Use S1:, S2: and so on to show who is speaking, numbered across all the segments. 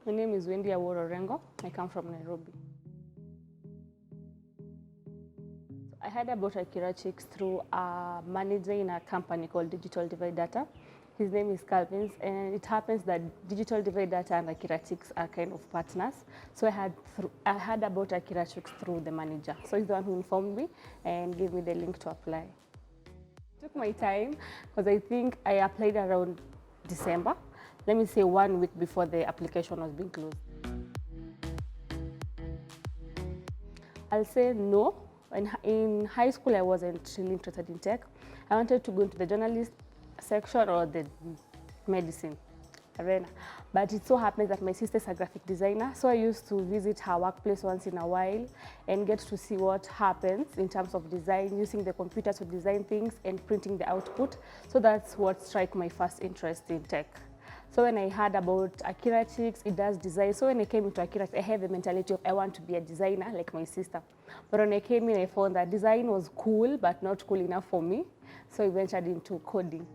S1: My name is Wendy Orengo. I come from Nairobi. I heard about AkiraChix through a manager in a company called Digital Divide Data. His name is Calvin, and it happens that Digital Divide Data and AkiraChix are kind of partners. So I heard about AkiraChix through the manager. So he's the one who informed me and gave me the link to apply. It took my time because I think I applied around December. Let me say 1 week before the application was being closed. I'll say no. In high school, I wasn't really interested in tech. I wanted to go into the journalist section or the medicine arena. But it so happens that my sister's a graphic designer, so I used to visit her workplace once in a while and get to see what happens in terms of design, using the computer to design things and printing the output. So that's what struck my first interest in tech. So when I heard about AkiraChix, it does design. So when I came into AkiraChix, I had the mentality of I want to be a designer like my sister. But when I came in, I found that design was cool, but not cool enough for me. So I ventured into coding.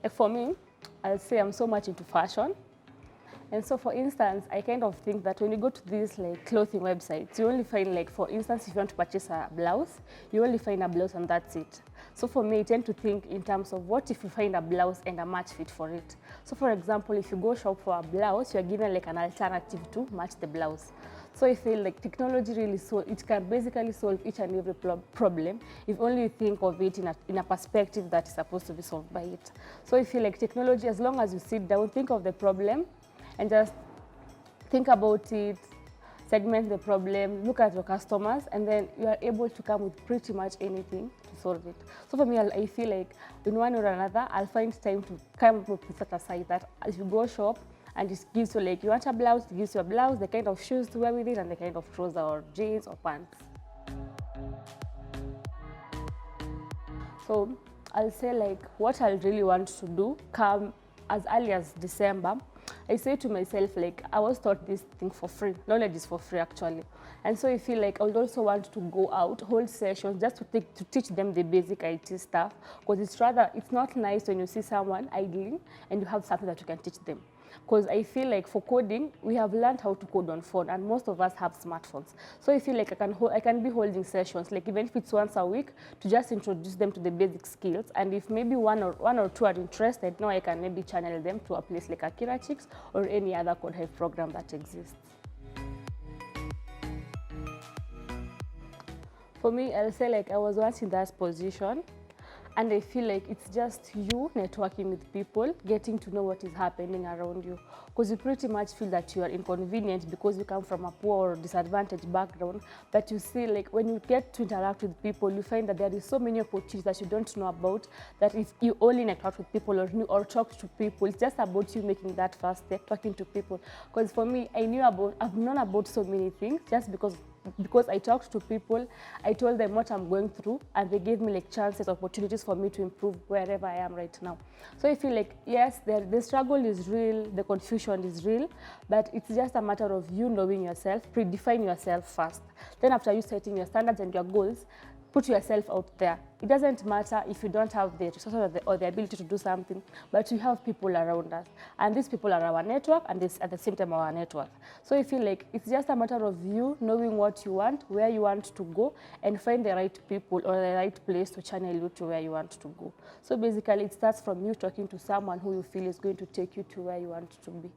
S1: For me, I'll say I'm so much into fashion. And so, for instance, I kind of think that when you go to these clothing websites, you only find, for instance, if you want to purchase a blouse, you only find a blouse and that's it. So for me, I tend to think in terms of what if you find a blouse and a match fit for it. So for example, if you go shop for a blouse, you're given an alternative to match the blouse. So I feel like technology really it can basically solve each and every problem if only you think of it in a perspective that is supposed to be solved by it. So I feel like technology, as long as you sit down, think of the problem, and just think about it, segment the problem, look at your customers, and then you are able to come with pretty much anything to solve it. So for me, I feel like in one or another, I'll find time to come up with set aside that if you go shop and it gives you you want a blouse, it gives you a blouse, the kind of shoes to wear with it, and the kind of trousers or jeans or pants. So I'll say what I really want to do come as early as December. I say to myself, I was taught this thing for free. Knowledge is for free, actually. And so I feel like I would also want to go out, hold sessions, just to teach them the basic IT stuff. Because it's not nice when you see someone idling and you have something that you can teach them. Because I feel like for coding, we have learned how to code on phone, and most of us have smartphones. So I feel like I can be holding sessions, even if it's once a week, to just introduce them to the basic skills. And if maybe one or two are interested, now I can maybe channel them to a place like AkiraChix or any other codeHive program that exists. For me, I'll say I was once in that position. And I feel like it's just you networking with people, getting to know what is happening around you. Because you pretty much feel that you are inconvenient because you come from a poor or disadvantaged background. But you see, when you get to interact with people, you find that there is so many opportunities that you don't know about, that if you only interact with people or talk to people, it's just about you making that first step, talking to people. Because for me, I've known about so many things just because I talked to people, I told them what I'm going through, and they gave me chances, opportunities for me to improve wherever I am right now. So I feel yes, the struggle is real, the confusion is real, but it's just a matter of you knowing yourself, predefine yourself first. Then after you setting your standards and your goals, put yourself out there. It doesn't matter if you don't have the resources or the ability to do something, but you have people around us. And these people are our network, and this at the same time our network. So I feel it's just a matter of you knowing what you want, where you want to go, and find the right people or the right place to channel you to where you want to go. So basically it starts from you talking to someone who you feel is going to take you to where you want to be.